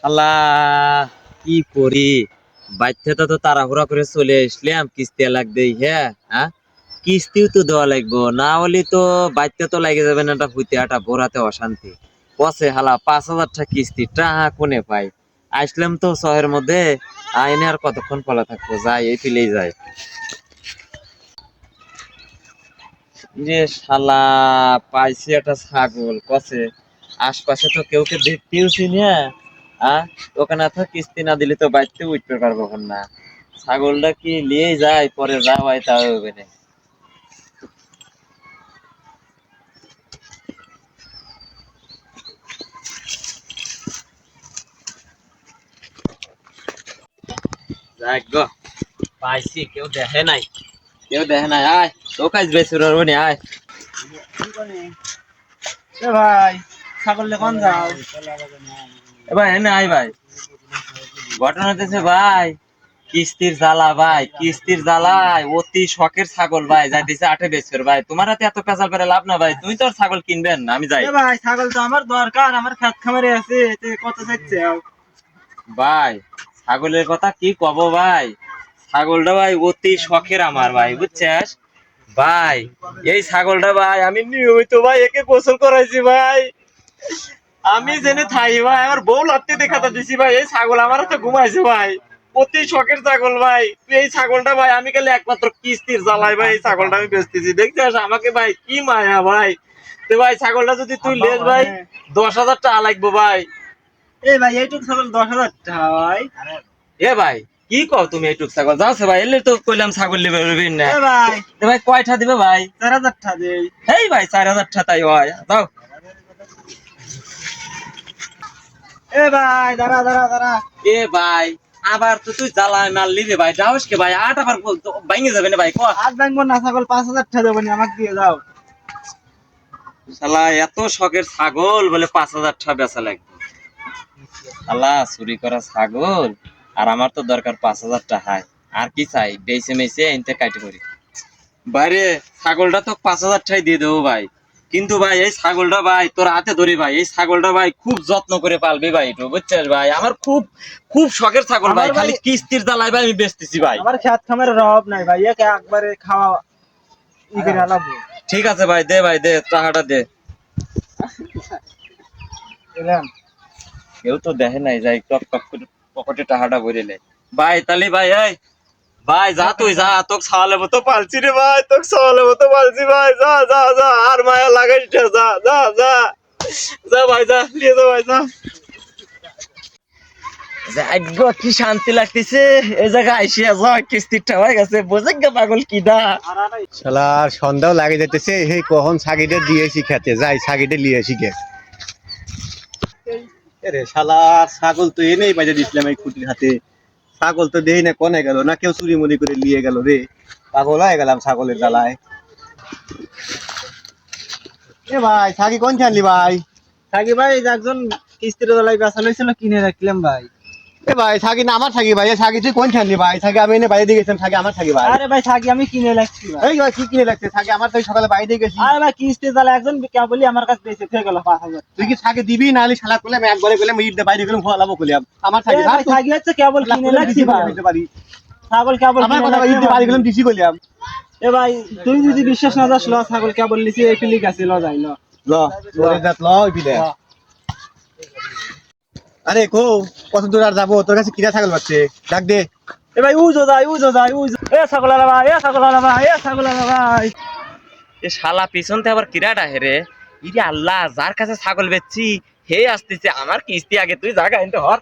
শালা কি করি, বাচ্চাটা তো তাড়াহুড়া করে চলে আসলাম কিস্তি লাগবে। হ্যাঁ, কিস্তিও তো দেওয়া লাগবো, না হলে তো বাচ্চা তো লাগে যাবে না, একটা ভুইতে একটা ভোরাতে অশান্তি পচে। হালা 5,000 টাকা কিস্তি টাকা কোনে পাই? আসলাম তো শহরের মধ্যে, আইনে আর কতক্ষণ পলা থাকবো, যাই এই ফিলেই যাই রে। শালা পাইছি একটা ছাগল কছে, আশপাশে তো কেউকে দেখতেওছি না। ওখানে তো কিস্তি না দিলে তো বাড়িতে উঠতে পারবো না। ছাগলটা কি নিয়ে যায়, পরে যাওয়াই তা হবে না। যাক গো, পাইছি, কেউ দেখে নাই, কেউ দেখে নাই। আয় তো কাজ বেশি নি, আয়। ভাই ছাগল কোন যাও? ভাই এনে আয় ভাই। ঘটনা হতেছে ভাই, কিস্তির জ্বালা ভাই, কিস্তির জ্বালায় অতি শখের ছাগল ভাই যাইতেছে 8 বছর ভাই। তোমার হাতে এত পেঁচাল করে লাভ না ভাই, তুমি তো আর ছাগল কিনবেন না, আমি যাই। ভাই ছাগল তো আমার দরকার, আমার খেত খামারে আছে, কত চাইছে ভাই ছাগলের কথা কি কব ভাই, ছাগলটা ভাই অতি শখের আমার ভাই, বুঝছিস ভাই? এই ছাগলটা ভাই আমি নিয়মিত ভাই একে গোসল করাইছি ভাই। আমি জেনে থাই ভাই, আমার বউ লাত্তি দেখাতে দিছি ভাই, এই ছাগল আমার হাতে ঘুমাইছে ভাই। অতি শখের ছাগল ভাই। এই ছাগলটা ভাই আমি খালি একমাত্র কিস্তির জ্বালাই ভাই এই ছাগলটা আমি বেচতেছি, দেখছিস আমাকে ভাই কি মায়া ভাই। তো ভাই ছাগলটা যদি তুই লেস ভাই 10,000 টাকা লাগবে ভাই। এই ভাই এইটুক ছাগল 10,000 টাকা ভাই? এ ভাই কি কও তুমি, এইটুক ছাগল যাচ্ছে ভাই, এলে তো কইলাম ছাগল নিবে না ভাই। ভাই কয়টা দিবে ভাই? 4,000 টাকা দেই। এই ভাই 4,000 টাকা তাই হয়, দাও। এ ভাই দাঁড়া দাঁড়া দাঁড়া। এ ভাই আবার তো তুই জ্বালায় মারলি রে ভাই, যাওস কে ভাই? আট আবার ভাঙে যাবে না ভাই, ক। আজ ভাঙবো না, ছাগল 5,000 টাকা দেবো নি, আমাকে দিয়ে দাও। শালা এত শখের ছাগল বলে 5,000 টাকা বেচা লাগবে? শালা চুরি করা ছাগল, আর আমার তো দরকার 5,000 টাকায়। আর কি চাই, বেচে মেচে এনতে কাটি করি বাইরে। ছাগলটা তো 5,000 টাকায় দিয়ে দেবো ভাই, কিন্তু ভাই এই ছাগলটা ভাই তোর হাতে ধরি ভাই, এই ছাগলটা ভাই খুব যত্ন করে পালবি ভাই, একটু বুঝছিস ভাই? আমার খুব খুব শখের ছাগল ভাই, খালি কিস্তির জ্বালায় ভাই আমি বেচতেছি ভাই। আমার খেত খামারের অভাব নাই ভাই, একে একবারে খাওয়া ই করে আলাবো। ঠিক আছে ভাই, দে ভাই, দে টাকাটা দে। এলাম। কেউ তো দেখে নাই, যাই টক টক করে পকেটে টাকাটা ভরে নেয় ভাই। তালি ভাই, এই ভাই যা, তুই যা, তোকে ছাওয়ালে মতো পালছি রে ভাই, তোকে ছাওয়ালে মতো পালছি ভাই, যা যা যা, আর মায়া লাগাইস না, যা যা যা যা ভাই, যা নিয়ে যা ভাই, যা। যাইগো কি শান্তি লাগতেছে এই জায়গায় আইসিয়া, যা কিস্তিটা হয়ে গেছে, বোঝে গে পাগল কি দা। শালা সন্ধ্যাও লাগে যেতেছে, সেই কখন ছাগিটা দিয়েছি খেতে, যাই ছাগিটা নিয়ে আসি গে। রে শালা ছাগল তো এনেই বাজে দিছিলাম এই খুঁটির হাতে, ছাগল তো দেই না, কনে গেল না, কেউ চুরি মুড়ি করে নিয়ে গেল রে, পাগল হয়ে গেলাম ছাগলের জ্বালায়। এ ভাই ছাগি কোন আনলি ভাই? থাকি ভাই, একজন কিস্তির দলাই বেচা লইছিল, কিনে রাখলাম ভাই। এ ভাই ছাগি না আমার ছাগি ভাই, ছাগি তুই কোন আনলি ভাই? ছাগি আমি এনে বাইরে দিয়ে গেছিলাম, ছাগি আমার ছাগি ভাই। আরে ভাই থাকি আমি কিনে রাখছি ভাই। এই ভাই কি কিনে লাগছে ছাগি আমার? তো সকালে বাইরে দিয়ে গেছি। আরে ভাই কিস্তির দলাই একজন কে বলি আমার কাছে বেঁচে থেকে গেল 5,000। তুই কি ছাগি দিবি না? আলি শালা করলাম একবারে করলাম, ঈদ বাইরে গেলাম, ফলাবো করলাম আমার ছাগি ভাই থাকি হচ্ছে কেবল কিনে রাখছি ভাই, ছাগল কেবল আমার কিনে কথা রাখছি ঈদ বাড়ি গেলাম দিছি করলাম। এ ভাই তুই যদি বিশ্বাস না যাস, ল ছাগল কেবল লিছি, এই ফিলিক আছে, ল যাই ল। ল তোরে যাত ল বিলে। আরে কো কত দূর আর যাবো, তোর কাছে কিরা ছাগল পাচ্ছে, ডাক দে। এ ভাই উজো যাই উজো যাই উজো, এ ছাগল আলা ভাই, এ ছাগল আলা ভাই, এ ছাগল আলা ভাই। এ শালা পিছনতে আবার কিরাটা হেরে, ইরে আল্লাহ, যার কাছে ছাগল বেচছি হে আসতেছে, আমার কিস্তি আগে তুই জায়গা এনতে হর।